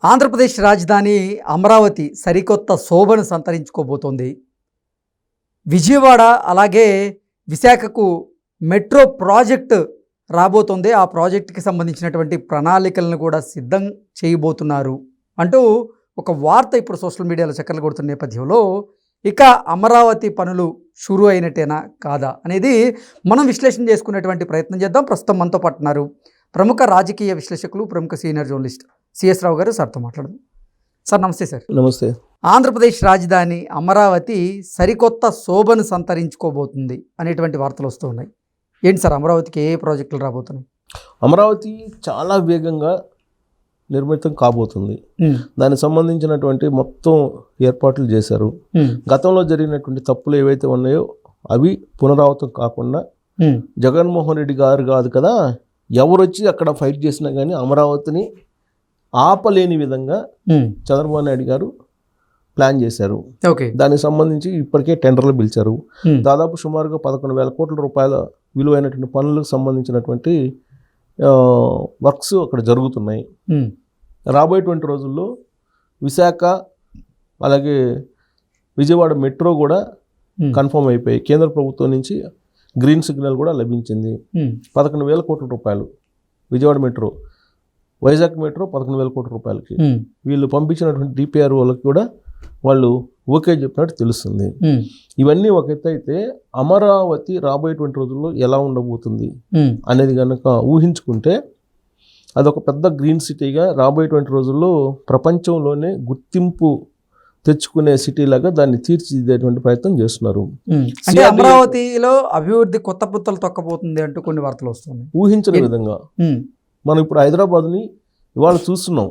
ఆంధ్రప్రదేశ్ రాజధాని అమరావతి సరికొత్త శోభను సంతరించుకోబోతోంది. విజయవాడ అలాగే విశాఖకు మెట్రో ప్రాజెక్టు రాబోతోంది. ఆ ప్రాజెక్టుకి సంబంధించినటువంటి ప్రణాళికలను కూడా సిద్ధం చేయబోతున్నారు అంటూ ఒక వార్త ఇప్పుడు సోషల్ మీడియాలో చక్కర్లు కొడుతున్న నేపథ్యంలో ఇక అమరావతి పనులు షురు అయినట్టేనా కాదా అనేది మనం విశ్లేషణ చేసుకునేటువంటి ప్రయత్నం చేద్దాం. ప్రస్తుతం మనతో పాటున్నారు ప్రముఖ రాజకీయ విశ్లేషకులు, ప్రముఖ సీనియర్ జర్నలిస్ట్ సిఎస్ రావు గారు. సార్తో మాట్లాడదాం. సార్ నమస్తే. సార్ నమస్తే. ఆంధ్రప్రదేశ్ రాజధాని అమరావతి సరికొత్త శోభను సంతరించుకోబోతుంది అనేటువంటి వార్తలు వస్తూ ఉన్నాయి. ఏంటి సార్, అమరావతికి ఏ ప్రాజెక్టులు రాబోతున్నాయి? అమరావతి చాలా వేగంగా నిర్మితం కాబోతుంది. దానికి సంబంధించినటువంటి మొత్తం ఏర్పాట్లు చేశారు. గతంలో జరిగినటువంటి తప్పులు ఏవైతే ఉన్నాయో అవి పునరావృతం కాకుండా జగన్మోహన్ రెడ్డి గారు కాదు కదా, ఎవరు వచ్చి అక్కడ ఫైట్ చేసినా కానీ అమరావతిని ఆపలేని విధంగా చంద్రబాబు నాయుడు గారు ప్లాన్ చేశారు. దానికి సంబంధించి ఇప్పటికే టెండర్లు పిలిచారు. దాదాపు సుమారుగా 11,000 కోట్ల రూపాయల విలువైనటువంటి పనులకు సంబంధించినటువంటి వర్క్స్ అక్కడ జరుగుతున్నాయి. రాబోయేటువంటి రోజుల్లో విశాఖ అలాగే విజయవాడ మెట్రో కూడా కన్ఫర్మ్ అయిపోయి కేంద్ర ప్రభుత్వం నుంచి గ్రీన్ సిగ్నల్ కూడా లభించింది. 11,000 కోట్ల రూపాయలు విజయవాడ మెట్రో, వైజాగ్ మెట్రో 11,000 కోట్ల రూపాయలకి వీళ్ళు పంపించినటువంటి డిపిఆర్ వాళ్ళకి కూడా వాళ్ళు ఓకే చెప్పినట్టు తెలుస్తుంది. ఇవన్నీ ఒక ఎత్తు అయితే అమరావతి రాబోయేటువంటి రోజుల్లో ఎలా ఉండబోతుంది అనేది కనుక ఊహించుకుంటే అదొక పెద్ద గ్రీన్ సిటీగా రాబోయేటువంటి రోజుల్లో ప్రపంచంలోనే గుర్తింపు తెచ్చుకునే సిటీ లాగా దాన్ని తీర్చిదిద్దేటువంటి ప్రయత్నం చేస్తున్నారు. అంటే అమరావతిలో అభివృద్ధి కొత్త పుత్తలు తొక్కబోతుంది అంటూ కొన్ని వార్తలు వస్తున్నాయి. ఊహించిన విధంగా మనం ఇప్పుడు హైదరాబాద్ని ఇవాళ చూస్తున్నాం.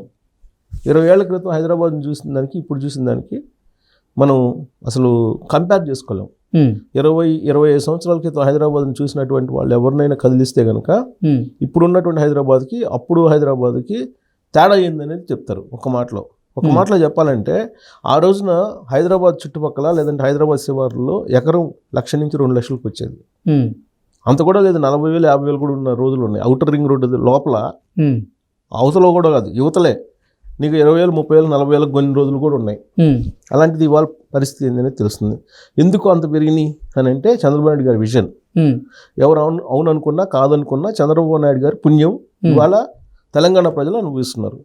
20 ఏళ్ల క్రితం హైదరాబాద్ని చూసిన దానికి ఇప్పుడు చూసిన దానికి మనం అసలు కంపేర్ చేసుకోలేం. 20-25 సంవత్సరాల క్రితం హైదరాబాద్ని చూసినటువంటి వాళ్ళు ఎవరినైనా కదిలిస్తే కనుక ఇప్పుడున్నటువంటి హైదరాబాద్కి అప్పుడు హైదరాబాద్కి తేడా ఏందనేది చెప్తారు ఒక మాటలో చెప్పాలంటే. ఆ రోజున హైదరాబాద్ చుట్టుపక్కల లేదంటే హైదరాబాద్ శివార్లలో ఎకరం 1,00,000 నుంచి 2 లక్షలకు వచ్చేది. అంత కూడా లేదు, 40,000 50,000 కూడా ఉన్న రోజులు ఉన్నాయి. అవుటర్ రింగ్ రోడ్డు లోపల, అవతల కూడా కాదు యువతలే నీకు 20,000 30,000 40,000 కొన్ని రోజులు కూడా ఉన్నాయి. అలాంటిది ఇవాళ పరిస్థితి ఏందనేది తెలుస్తుంది. ఎందుకు అంత పెరిగినాయి అని అంటే చంద్రబాబు నాయుడు గారి విజన్. ఎవరు అవును అనుకున్నా కాదనుకున్నా చంద్రబాబు నాయుడు గారి పుణ్యం ఇవాళ తెలంగాణ ప్రజలు అనుభవిస్తున్నారు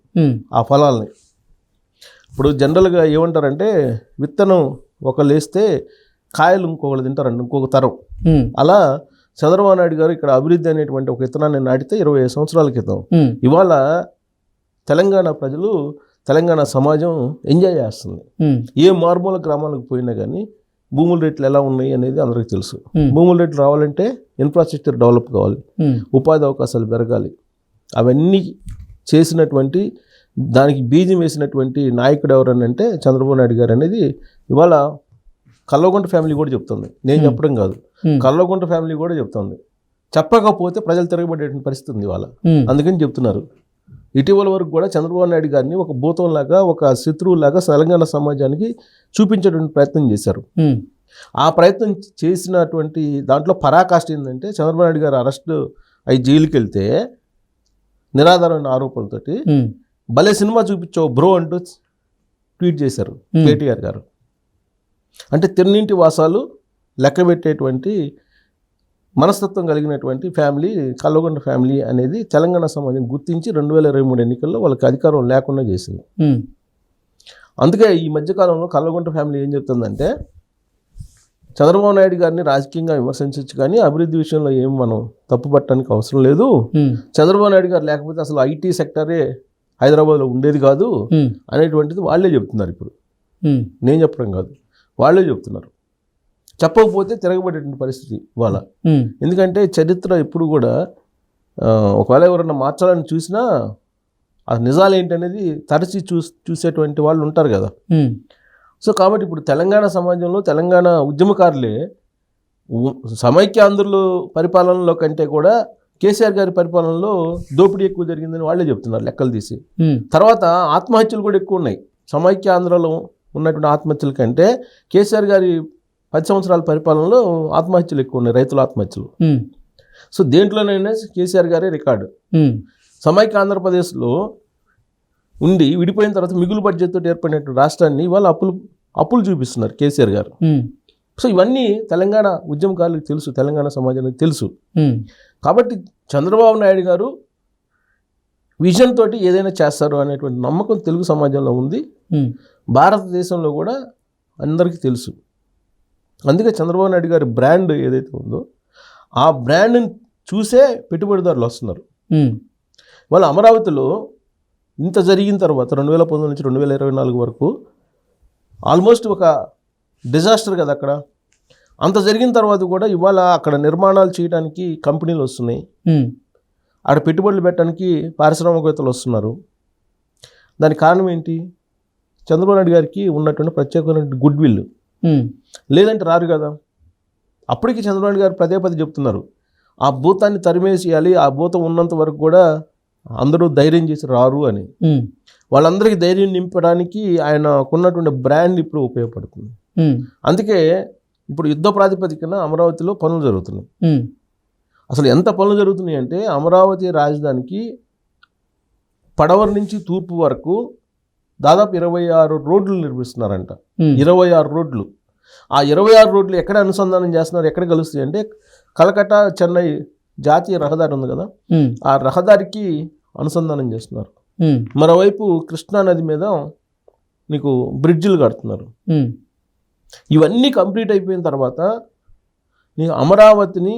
ఆ ఫలాల్ని. ఇప్పుడు జనరల్గా ఏమంటారంటే విత్తనం ఒకళ్ళు వేస్తే కాయలు ఇంకొకళ్ళు తింటారండి, ఇంకొక తరం. అలా చంద్రబాబు నాయుడు గారు ఇక్కడ అభివృద్ధి అనేటువంటి ఒక విత్తనాన్ని నాటితే 25 సంవత్సరాల క్రితం ఇవాళ తెలంగాణ ప్రజలు, తెలంగాణ సమాజం ఎంజాయ్ చేస్తుంది. ఏ మారుమూల గ్రామాలకు పోయినా కానీ భూముల రేట్లు ఎలా ఉన్నాయి అనేది అందరికీ తెలుసు. భూముల రేట్లు రావాలంటే ఇన్ఫ్రాస్ట్రక్చర్ డెవలప్ కావాలి, ఉపాధి అవకాశాలు పెరగాలి. అవన్నీ చేసినటువంటి దానికి బీజం వేసినటువంటి నాయకుడు ఎవరనంటే చంద్రబాబు నాయుడు గారు అనేది ఇవాళ కల్వకుంట్ల ఫ్యామిలీ కూడా చెప్తుంది. నేను చెప్పడం కాదు, కల్వకుంట్ల ఫ్యామిలీ కూడా చెప్తుంది. చెప్పకపోతే ప్రజలు తిరగబడేటువంటి పరిస్థితి ఉంది ఇవాళ. అందుకని చెప్తున్నారు. ఇటీవల వరకు కూడా చంద్రబాబు నాయుడు గారిని ఒక భూతంలాగా, ఒక శత్రువులాగా తెలంగాణ సమాజానికి చూపించేటువంటి ప్రయత్నం చేశారు. ఆ ప్రయత్నం చేసినటువంటి దాంట్లో పరాకాష్ట ఏంటంటే చంద్రబాబు నాయుడు గారు అరెస్ట్ అయి జైలుకి వెళ్తే నిరాధారమైన ఆరోపణలతోటి భలే సినిమా చూపించావు బ్రో అంటూ ట్వీట్ చేశారు కేటీఆర్ గారు. అంటే తిన్నింటి వాసాలు లెక్క పెట్టేటువంటి మనస్తత్వం కలిగినటువంటి ఫ్యామిలీ కల్వకుంట్ల ఫ్యామిలీ అనేది తెలంగాణ సమాజం గుర్తించి 2023 ఎన్నికల్లో వాళ్ళకి అధికారం లేకుండా చేసింది. అందుకే ఈ మధ్యకాలంలో కల్వకుంట్ల ఫ్యామిలీ ఏం చెప్తుందంటే చంద్రబాబు నాయుడు గారిని రాజకీయంగా విమర్శించవచ్చు కానీ అభివృద్ధి విషయంలో ఏం మనం తప్పుపట్టడానికి అవసరం లేదు. చంద్రబాబు నాయుడు గారు లేకపోతే అసలు ఐటీ సెక్టరే హైదరాబాద్లో ఉండేది కాదు అనేటువంటిది వాళ్ళే చెప్తున్నారు. ఇప్పుడు నేను చెప్పడం కాదు, వాళ్ళే చెప్తున్నారు. చెప్పకపోతే తిరగబడేటువంటి పరిస్థితి ఇవాళ. ఎందుకంటే చరిత్ర ఎప్పుడు కూడా ఒకవేళ ఎవరన్నా మార్చాలని చూసినా ఆ నిజాలు ఏంటనేది తరచి చూసేటువంటి వాళ్ళు ఉంటారు కదా. సో కాబట్టి ఇప్పుడు తెలంగాణ సమాజంలో తెలంగాణ ఉద్యమకారులే సమైక్యాంధ్రుల పరిపాలనలో కంటే కూడా కేసీఆర్ గారి పరిపాలనలో దోపిడీ ఎక్కువ జరిగిందని వాళ్ళే చెప్తున్నారు లెక్కలు తీసి. తర్వాత ఆత్మహత్యలు కూడా ఎక్కువ ఉన్నాయి. సమైక్యాంధ్రలో ఉన్నటువంటి ఆత్మహత్యల కంటే కేసీఆర్ గారి 10 సంవత్సరాల పరిపాలనలో ఆత్మహత్యలు ఎక్కువ ఉన్నాయి, రైతుల ఆత్మహత్యలు. సో దేంట్లోనైనా కేసీఆర్ గారే రికార్డు. సమైక్య ఆంధ్రప్రదేశ్లో ఉండి విడిపోయిన తర్వాత మిగులు బడ్జెట్ తోటి ఏర్పడినటువంటి రాష్ట్రాన్ని ఇవాళ అప్పులు చూపిస్తున్నారు కేసీఆర్ గారు. సో ఇవన్నీ తెలంగాణ ఉద్యమకారులకు తెలుసు, తెలంగాణ సమాజానికి తెలుసు. కాబట్టి చంద్రబాబు నాయుడు గారు విజన్ తోటి ఏదైనా చేస్తారు అనేటువంటి నమ్మకం తెలుగు సమాజంలో ఉంది, భారతదేశంలో కూడా అందరికీ తెలుసు. అందుకే చంద్రబాబు నాయుడు గారి బ్రాండ్ ఏదైతే ఉందో ఆ బ్రాండ్ని చూసే పెట్టుబడిదారులు వస్తున్నారు. వాళ్ళ అమరావతిలో ఇంత జరిగిన తర్వాత 2019 నుంచి 2024 వరకు ఆల్మోస్ట్ ఒక డిజాస్టర్ కదా అక్కడ. అంత జరిగిన తర్వాత కూడా ఇవాళ అక్కడ నిర్మాణాలు చేయడానికి కంపెనీలు వస్తున్నాయి, అక్కడ పెట్టుబడులు పెట్టడానికి పారిశ్రామికవేత్తలు వస్తున్నారు. దానికి కారణం ఏంటి? చంద్రబాబు నాయుడు గారికి ఉన్నటువంటి ప్రత్యేకమైన గుడ్ విల్. లేదంటే రారు కదా. అప్పటికి చంద్రబాబు నాయుడు గారు పదే చెప్తున్నారు, ఆ భూతాన్ని తరిమేసేయాలి, ఆ భూతం ఉన్నంత వరకు కూడా అందరూ ధైర్యం చేసి రారు అని. వాళ్ళందరికీ ధైర్యం నింపడానికి ఆయనకున్నటువంటి బ్రాండ్ ఇప్పుడు ఉపయోగపడుతుంది. అందుకే ఇప్పుడు యుద్ధ ప్రాతిపదికన అమరావతిలో పనులు జరుగుతున్నాయి. అసలు ఎంత పనులు జరుగుతున్నాయి అంటే అమరావతి రాజధానికి పడవర నుంచి తూర్పు వరకు దాదాపు 26 రోడ్లు నిర్మిస్తున్నారంట. 26 రోడ్లు. ఆ 26 రోడ్లు ఎక్కడ అనుసంధానం చేస్తున్నారు, ఎక్కడ కలుస్తాయి అంటే కలకత్తా చెన్నై జాతీయ రహదారి ఉంది కదా, ఆ రహదారికి అనుసంధానం చేస్తున్నారు. మరోవైపు కృష్ణానది మీద నీకు బ్రిడ్జిలు కడుతున్నారు. ఇవన్నీ కంప్లీట్ అయిపోయిన తర్వాత నీకు అమరావతిని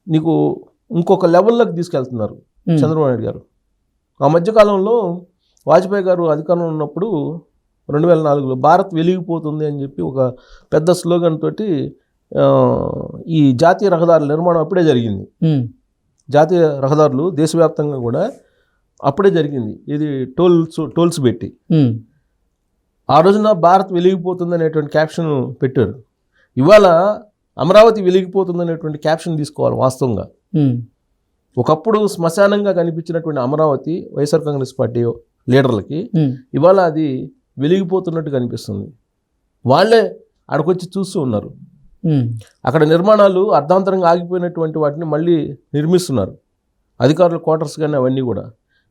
నీకు ఇంకొక లెవెల్లోకి తీసుకెళ్తున్నారు చంద్రబాబు నాయుడు గారు. ఆ మధ్యకాలంలో వాజ్పేయి గారు అధికారంలో ఉన్నప్పుడు 2004లో భారత్ వెలిగిపోతుంది అని చెప్పి ఒక పెద్ద స్లోగన్ తోటి ఈ జాతీయ రహదారుల నిర్మాణం అప్పుడే జరిగింది. జాతీయ రహదారులు దేశవ్యాప్తంగా కూడా అప్పుడే జరిగింది. ఇది టోల్స్ పెట్టి ఆ రోజున భారత్ వెలిగిపోతుంది అనేటువంటి క్యాప్షన్ పెట్టారు. ఇవాళ అమరావతి వెలిగిపోతుంది అనేటువంటి క్యాప్షన్ తీసుకోవాలి. వాస్తవంగా ఒకప్పుడు శ్మశానంగా కనిపించినటువంటి అమరావతి వైఎస్ఆర్ కాంగ్రెస్ పార్టీ లీడర్లకి ఇవాళ అది వెలిగిపోతున్నట్టు కనిపిస్తుంది. వాళ్ళే అక్కడికొచ్చి చూస్తూ ఉన్నారు. అక్కడ నిర్మాణాలు అర్ధాంతరంగా ఆగిపోయినటువంటి వాటిని మళ్ళీ నిర్మిస్తున్నారు. అధికారుల క్వార్టర్స్ కానీ అవన్నీ కూడా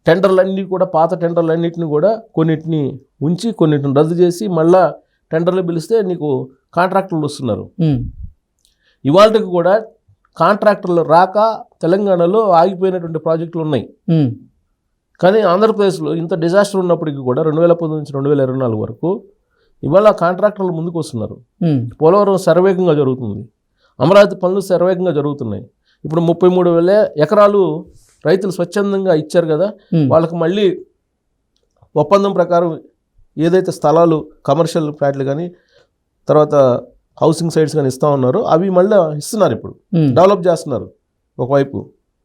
టెండర్లన్నీ కూడా పాత టెండర్లన్నింటినీ కూడా కొన్నిటిని ఉంచి కొన్నిటిని రద్దు చేసి మళ్ళా టెండర్లు పిలిస్తే నీకు కాంట్రాక్టర్లు వస్తున్నారు. ఇవాళకి కూడా కాంట్రాక్టర్లు రాక తెలంగాణలో ఆగిపోయినటువంటి ప్రాజెక్టులు ఉన్నాయి. కానీ ఆంధ్రప్రదేశ్లో ఇంత డిజాస్టర్ ఉన్నప్పటికీ కూడా 2019 నుంచి 2024 వరకు ఇవాళ కాంట్రాక్టర్లు ముందుకు వస్తున్నారు. పోలవరం శరవేగంగా జరుగుతుంది, అమరావతి పనులు శరవేగంగా జరుగుతున్నాయి. ఇప్పుడు 33,000 ఎకరాలు రైతులు స్వచ్ఛందంగా ఇచ్చారు కదా, వాళ్ళకి మళ్ళీ ఒప్పందం ప్రకారం ఏదైతే స్థలాలు కమర్షియల్ ఫ్లాట్లు కానీ తర్వాత హౌసింగ్ సైట్స్ కానీ ఇస్తూ ఉన్నారో అవి మళ్ళీ ఇస్తున్నారు. ఇప్పుడు డెవలప్ చేస్తున్నారు ఒకవైపు.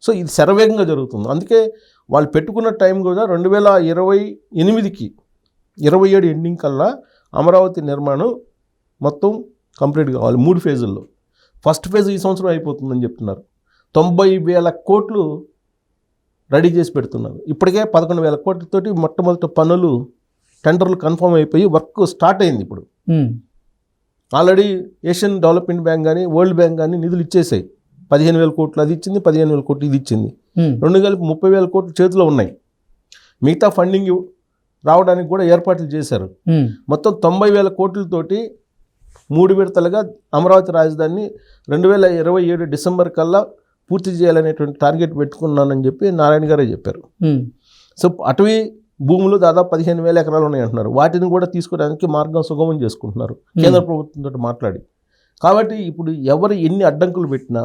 సో ఇది శరవేగంగా జరుగుతుంది. అందుకే వాళ్ళు పెట్టుకున్న టైం కూడా 2028కి 27 ఎండింగ్ కల్లా అమరావతి నిర్మాణం మొత్తం కంప్లీట్ కావాలి 3 ఫేజుల్లో. ఫస్ట్ ఫేజ్ ఈ సంవత్సరం అయిపోతుందని చెప్తున్నారు. 90,000 కోట్లు రెడీ చేసి పెడుతున్నారు. ఇప్పటికే 11,000 కోట్లతోటి మొట్టమొదటి పనులు టెండర్లు కన్ఫర్మ్ అయిపోయి వర్క్ స్టార్ట్ అయింది. ఇప్పుడు ఆల్రెడీ ఏషియన్ డెవలప్మెంట్ బ్యాంక్ కానీ వరల్డ్ బ్యాంక్ కానీ నిధులు ఇచ్చేసాయి. 15,000 కోట్లు అది ఇచ్చింది, 15,000 కోట్లు ఇది ఇచ్చింది. 2 కలిపి 30,000 కోట్లు చేతిలో ఉన్నాయి. మిగతా ఫండింగ్ రావడానికి కూడా ఏర్పాట్లు చేశారు. మొత్తం 90,000 కోట్లతోటి 3 విడతలుగా అమరావతి రాజధానిని 2027 డిసెంబర్ కల్లా పూర్తి చేయాలనేటువంటి టార్గెట్ పెట్టుకున్నానని చెప్పి నారాయణ గారే చెప్పారు. సో అటవీ భూములు దాదాపు 15,000 ఎకరాలు ఉన్నాయి అంటున్నారు. వాటిని కూడా తీసుకోవడానికి మార్గం సుగమం చేసుకుంటున్నారు కేంద్ర ప్రభుత్వంతో మాట్లాడి. కాబట్టి ఇప్పుడు ఎవరు ఎన్ని అడ్డంకులు పెట్టినా,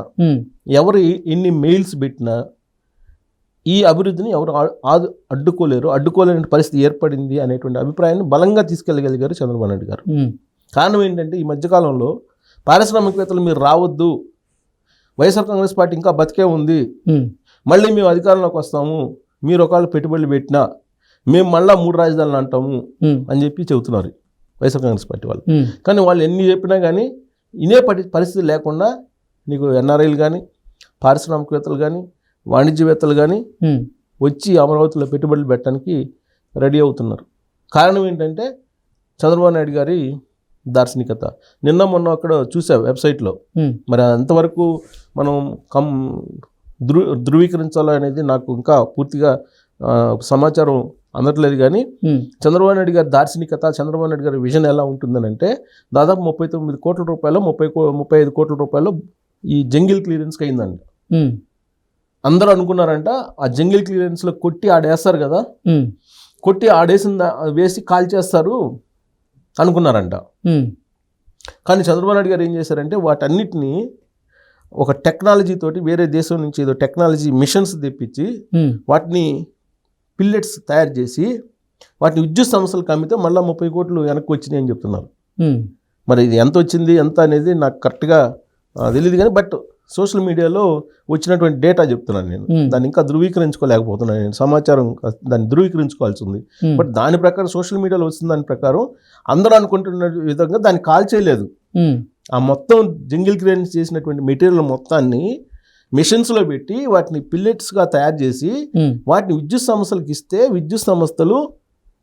ఎవరు ఎన్ని మెయిల్స్ పెట్టినా ఈ అభివృద్ధిని ఎవరు అడ్డుకోలేని పరిస్థితి ఏర్పడింది అనేటువంటి అభిప్రాయాన్ని బలంగా తీసుకెళ్ళగలిగారు చంద్రబాబు నాయుడు గారు. కారణం ఏంటంటే ఈ మధ్యకాలంలో పారిశ్రామికవేత్తలు మీరు రావద్దు, వైఎస్ఆర్ కాంగ్రెస్ పార్టీ ఇంకా బతికే ఉంది, మళ్ళీ మేము అధికారంలోకి వస్తాము, మీరు ఒకవేళ పెట్టుబడులు పెట్టినా మేము మళ్ళీ 3 రాజధానులు అంటాము అని చెప్పి చెబుతున్నారు వైఎస్ఆర్ కాంగ్రెస్ పార్టీ వాళ్ళు. కానీ వాళ్ళు ఎన్ని చెప్పినా కానీ ఇదే పరిస్థితి లేకుండా నీకు ఎన్ఆర్ఐలు కానీ పారిశ్రామికవేత్తలు కానీ వాణిజ్యవేత్తలు కానీ వచ్చి అమరావతిలో పెట్టుబడులు పెట్టడానికి రెడీ అవుతున్నారు. కారణం ఏంటంటే చంద్రబాబు నాయుడు గారి దార్శనికత. నిన్న మొన్న అక్కడ చూసా వెబ్సైట్లో, మరి అంతవరకు మనం ధృవీకరించాలో అనేది నాకు ఇంకా పూర్తిగా సమాచారం అందట్లేదు కానీ చంద్రబాబు నాయుడు గారి దార్శనికత, చంద్రబాబు నాయుడు గారి విజన్ ఎలా ఉంటుందని అంటే దాదాపు 39 కోట్ల రూపాయలు 35 కోట్ల రూపాయలు ఈ జంగిల్ క్లియరెన్స్కి అయిందండి. అందరూ అనుకున్నారంట ఆ జంగిల్ క్లియరెన్స్లో కొట్టి ఆడేస్తారు కదా, కొట్టి వేసి కాల్ చేస్తారు అనుకున్నారంట. కానీ చంద్రబాబు నాయుడు గారు ఏం చేశారంటే వాటన్నిటినీ ఒక టెక్నాలజీ తోటి వేరే దేశం నుంచి ఏదో టెక్నాలజీ మిషన్స్ తెప్పించి వాటిని పిల్లెట్స్ తయారు చేసి వాటిని విద్యుత్ సంస్థలకు అమ్మితే మళ్ళీ 30 కోట్లు వెనక్కి వచ్చినాయి అని చెప్తున్నారు. మరి ఇది ఎంత వచ్చింది ఎంత అనేది నాకు కరెక్ట్గా తెలియదు కానీ బట్ సోషల్ మీడియాలో వచ్చినటువంటి డేటా చెప్తున్నాను నేను. దాన్ని ఇంకా ధృవీకరించుకోలేకపోతున్నాను నేను, సమాచారం దాన్ని ధృవీకరించుకోవాల్సి ఉంది. బట్ దాని ప్రకారం సోషల్ మీడియాలో వచ్చిన దాని ప్రకారం అందరూ అనుకుంటున్న విధంగా దాన్ని కాల్ చేయలేదు. ఆ మొత్తం జంగిల్ క్లియరెన్స్ చేసినటువంటి మెటీరియల్ మొత్తాన్ని మిషన్స్లో పెట్టి వాటిని పిల్లెట్స్గా తయారు చేసి వాటిని విద్యుత్ సంస్థలకు ఇస్తే విద్యుత్ సంస్థలు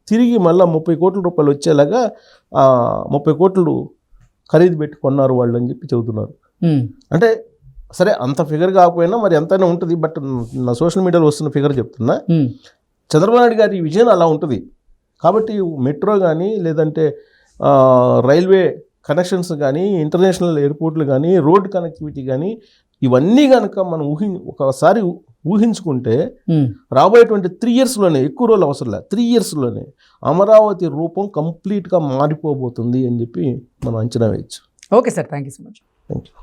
తిరిగి మళ్ళీ 30 కోట్ల రూపాయలు వచ్చేలాగా 30 కోట్లు ఖరీదు పెట్టి కొన్నారు వాళ్ళు అని చెప్పి చెబుతున్నారు. అంటే సరే అంత ఫిగర్ కాకపోయినా మరి ఎంతైనా ఉంటుంది. బట్ నా సోషల్ మీడియాలో వస్తున్న ఫిగర్ చెప్తున్నా. చంద్రబాబు నాయుడు గారి విజన్ అలా ఉంటుంది కాబట్టి మెట్రో కానీ లేదంటే రైల్వే కనెక్షన్స్ కానీ ఇంటర్నేషనల్ ఎయిర్పోర్ట్లు కానీ రోడ్ కనెక్టివిటీ కానీ ఇవన్నీ కనుక మనం ఒకసారి ఊహించుకుంటే రాబోయేటువంటి 3 yearsలోనే, ఎక్కువ రోజులు అవసరం లేదు, 3 yearsలోనే అమరావతి రూపం కంప్లీట్గా మారిపోబోతుంది అని చెప్పి మనం అంచనా వేయచ్చు. Okay sir, thank you so much. Thank you.